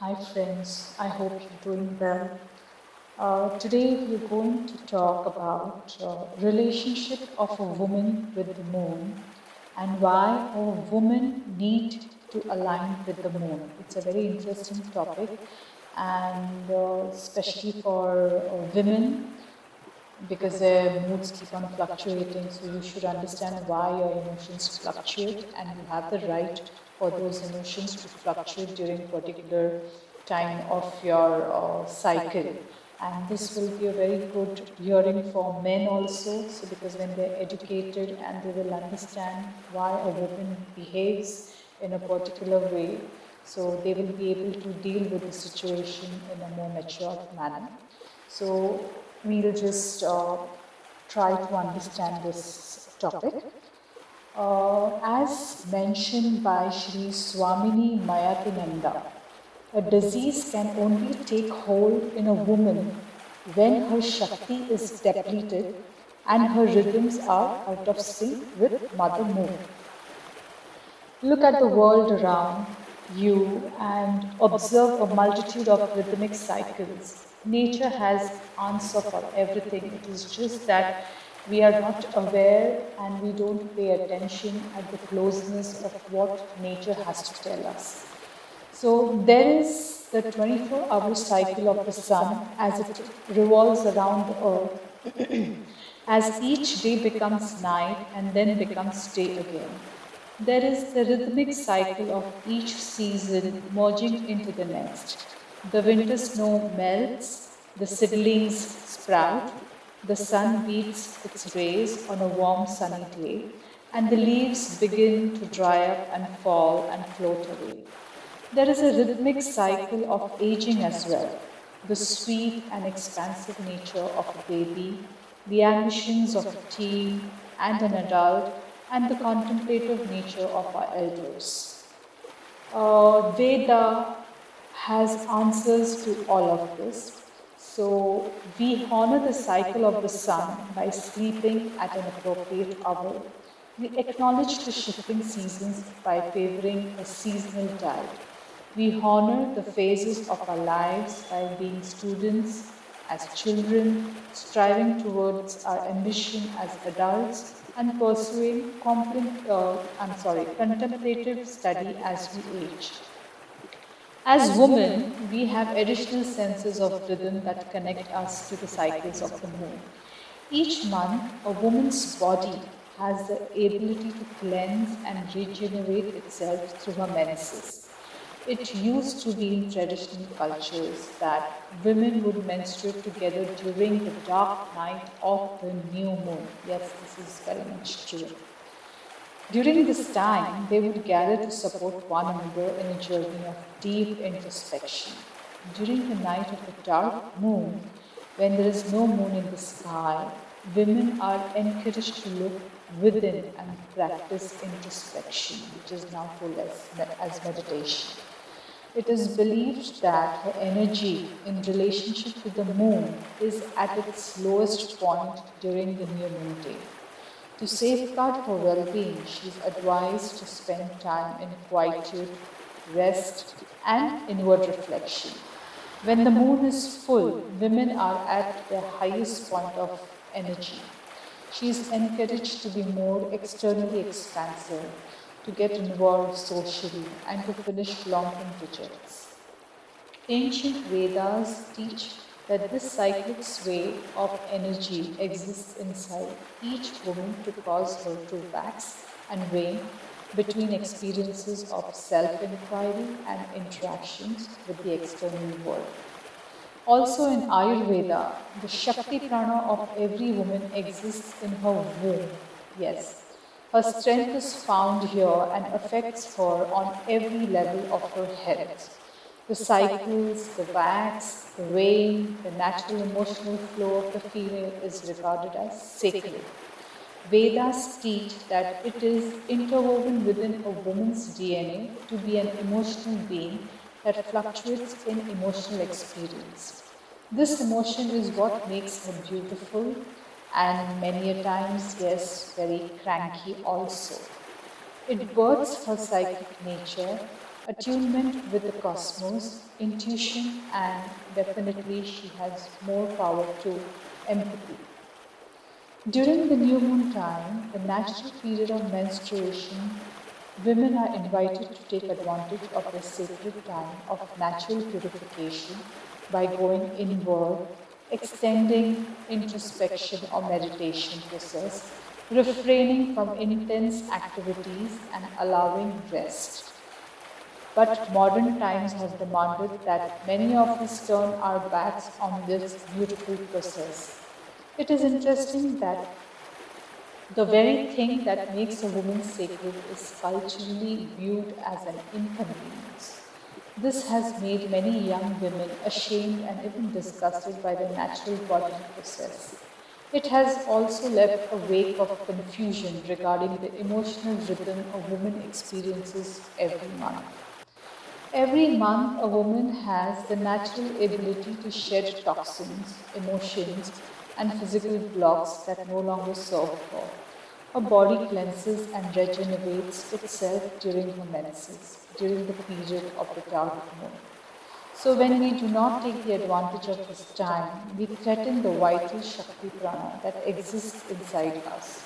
Hi friends, I hope you're doing well. Today we're going to talk about relationship of a woman with the moon and why a woman need to align with the moon. It's a very interesting topic and especially for women because their moods keep on fluctuating. So you should understand why your emotions fluctuate, and you have the right for those emotions to fluctuate during particular time of your cycle. And this will be a very good hearing for men also. So because when they're educated and they will understand why a woman behaves in a particular way, so they will be able to deal with the situation in a more matured manner. So we'll just try to understand this topic. As mentioned by Sri Swamini Mayatinanda, a disease can only take hold in a woman when her Shakti is depleted and her rhythms are out of sync with Mother Moon. Look at the world around you and observe a multitude of rhythmic cycles. Nature has answer for everything. It is just that we are not aware and we don't pay attention at the closeness of what nature has to tell us. So there is the 24-hour cycle of the sun as it revolves around the earth as each day becomes night and then becomes day again. There is the rhythmic cycle of each season merging into the next. The winter snow melts, the seedlings sprout, the sun beats its rays on a warm sunny day, and the leaves begin to dry up and fall and float away. There is a rhythmic cycle of aging as well. The sweet and expansive nature of a baby, the ambitions of a teen and an adult, and the contemplative nature of our elders. Veda has answers to all of this. So we honor the cycle of the sun by sleeping at an appropriate hour. We acknowledge the shifting seasons by favoring a seasonal diet. We honor the phases of our lives by being students, as children, striving towards our ambition as adults, and pursuing contemplative study as we age. As women, we have additional senses of rhythm that connect us to the cycles of the moon. Each month, a woman's body has the ability to cleanse and regenerate itself through her menses. It used to be in traditional cultures that women would menstruate together during the dark night of the new moon. Yes, this is very much true. During this time, they would gather to support one another in a journey of deep introspection. During the night of the dark moon, when there is no moon in the sky, women are encouraged to look within and practice introspection, which is now told as meditation. It is believed that her energy in relationship to the moon is at its lowest point during the new moon day. To safeguard her well being, she is advised to spend time in quietude, rest, and inward reflection. When the moon is full, women are at their highest point of energy. She is encouraged to be more externally expansive, to get involved socially, and to finish long term projects. Ancient Vedas teach that this cyclic sway of energy exists inside each woman to cause her to wax and wane between experiences of self inquiry and interactions with the external world. Also in Ayurveda, the Shakti Prana of every woman exists in her womb. Yes. Her strength is found here and affects her on every level of her health. The cycles, the wax, the wane, the natural emotional flow of the female is regarded as sacred. Vedas teach that it is interwoven within a woman's DNA to be an emotional being that fluctuates in emotional experience. This emotion is what makes her beautiful and many a times, yes, very cranky also. It births her psychic nature attunement with the cosmos, intuition, and definitely she has more power to empathy. During the new moon time, the natural period of menstruation, women are invited to take advantage of the sacred time of natural purification by going inward, extending introspection or meditation process, refraining from intense activities and allowing rest. But modern times have demanded that many of us turn our backs on this beautiful process. It is interesting that the very thing that makes a woman sacred is culturally viewed as an inconvenience. This has made many young women ashamed and even disgusted by the natural body process. It has also left a wake of confusion regarding the emotional rhythm a woman experiences every month. Every month, a woman has the natural ability to shed toxins, emotions, and physical blocks that no longer serve her. Her body cleanses and regenerates itself during her menses, during the period of the dark moon. So, when we do not take the advantage of this time, we threaten the vital Shakti Prana that exists inside us.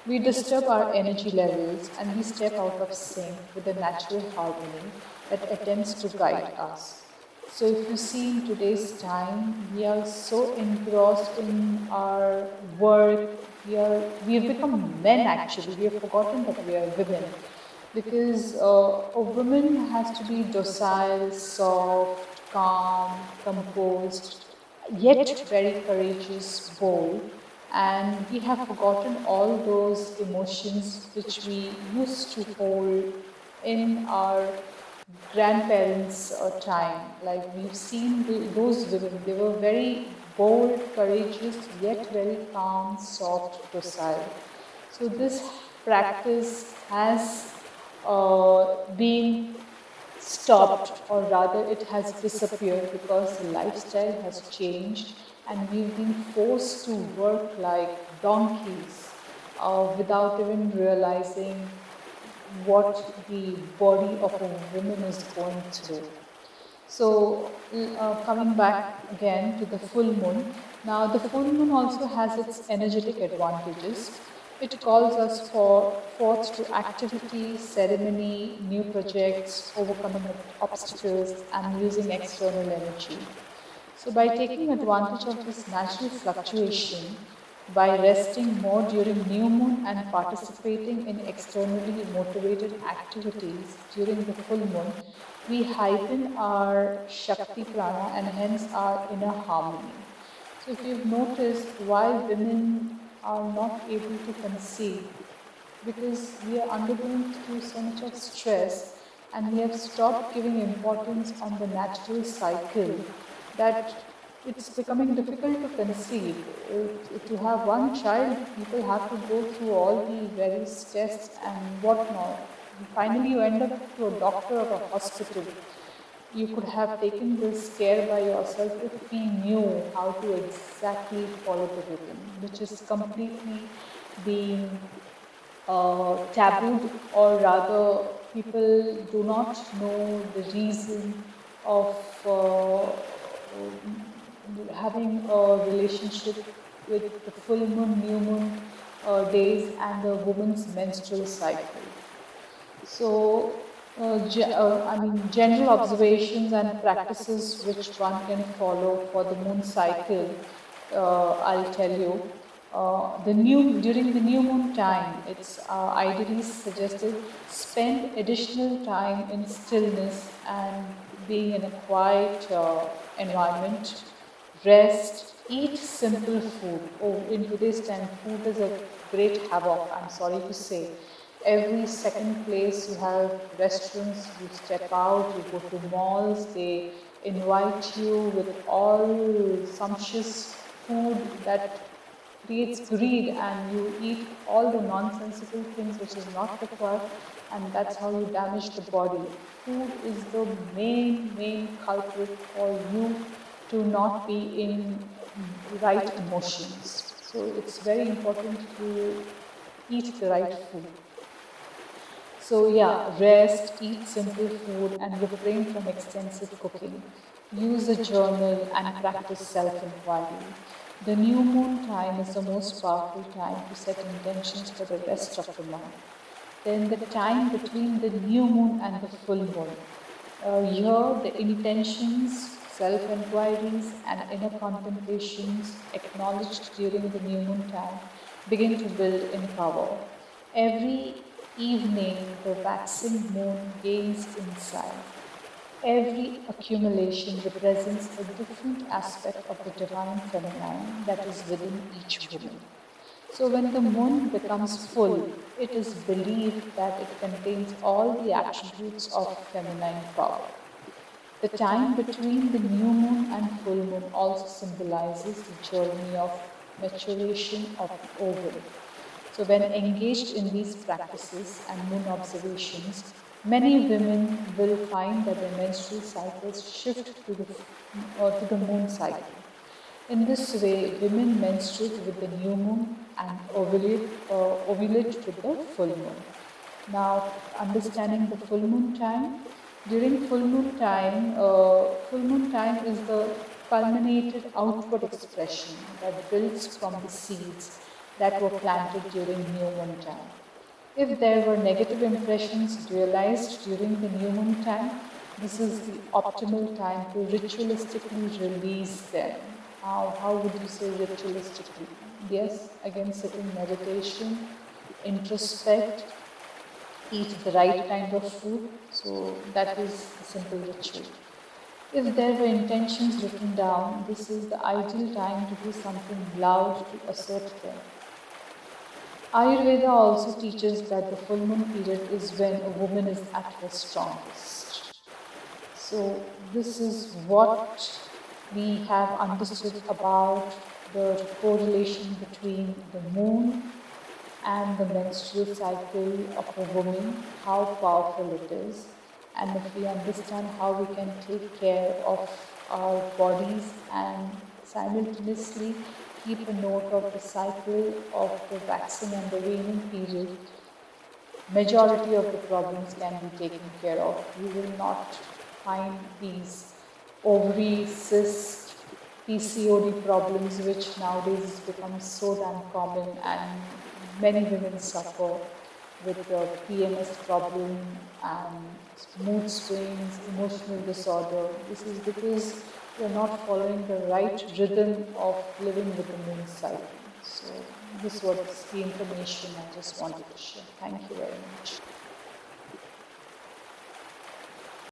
We disturb our energy levels and we step out of sync with the natural harmony that attempts to guide us. So, if you see in today's time, we are so engrossed in our work, we have become men actually, we have forgotten that we are women because a woman has to be docile, soft, calm, composed, yet very courageous, bold. And we have forgotten all those emotions which we used to hold in our grandparents' time. Like we've seen those women, they were very bold, courageous, yet very calm, soft, docile. So this practice has been stopped, or rather it has disappeared because the lifestyle has changed and we've been forced to work like donkeys without even realizing what the body of a woman is going through. So, coming back again to the full moon. Now, the full moon also has its energetic advantages. It calls us forth to activity, ceremony, new projects, overcoming obstacles, and using external energy. So, by taking advantage of this natural fluctuation, by resting more during new moon and participating in externally motivated activities during the full moon, we heighten our Shakti Prana and hence our inner harmony. So, if you've noticed why women are not able to conceive, because we are undergoing through so much of stress and we have stopped giving importance on the natural cycle that it's becoming difficult to conceive. To have one child, people have to go through all the various tests and whatnot. And finally, you end up to a doctor or a hospital. You could have taken this care by yourself if we knew how to exactly follow the rhythm, which is completely being tabooed, or rather, people do not know the reason of having a relationship with the full moon, new moon days, and the woman's menstrual cycle. So, general observations and practices which one can follow for the moon cycle, I'll tell you. During the new moon time, it's ideally suggested spend additional time in stillness and being in a quiet environment. Rest, eat simple food. Oh, in today's time, food is a great havoc, I'm sorry to say. Every second place you have restaurants, you step out, you go to malls, they invite you with all sumptuous food that creates greed, and you eat all the nonsensical things which is not required, and that's how you damage the body. Food is the main culprit for you to not be in right emotions. So it's very important to eat the right food. So, yeah, rest, eat simple food, and refrain from extensive cooking. Use a journal and practice self inquiry. The new moon time is the most powerful time to set intentions for the rest of the month. Then, the time between the new moon and the full moon. Here, the intentions, self inquiries, and inner contemplations acknowledged during the new moon time begin to build in power. Every evening, the waxing moon gains insight. Every accumulation represents a different aspect of the divine feminine that is within each woman. So, when the moon becomes full, it is believed that it contains all the attributes of feminine power. The time between the new moon and full moon also symbolizes the journey of maturation of the ovum. So, when engaged in these practices and moon observations, many women will find that their menstrual cycles shift to the moon cycle. In this way, women menstruate with the new moon and ovulate with the full moon. Now, understanding the full moon time. During full moon time is the culminated outward expression that builds from the seeds that were planted during new moon time. If there were negative impressions realized during the new moon time, this is the optimal time to ritualistically release them. How would you say ritualistically? Yes, again, sit in meditation, introspect, eat the right kind of food. So that is a simple ritual. If there were intentions written down, this is the ideal time to do something loud to assert them. Ayurveda also teaches that the full moon period is when a woman is at her strongest. So, this is what we have understood about the correlation between the moon and the menstrual cycle of a woman, how powerful it is. And if we understand how we can take care of our bodies and simultaneously keep a note of the cycle of the waxing and the waning period, majority of the problems can be taken care of. You will not find these ovary cyst, PCOD problems, which nowadays has become so damn common, and many women suffer with the PMS problem and mood swings, emotional disorder. This is because you're not following the right rhythm of living with the moon cycle. So this was the information I just wanted to share. Thank you very much.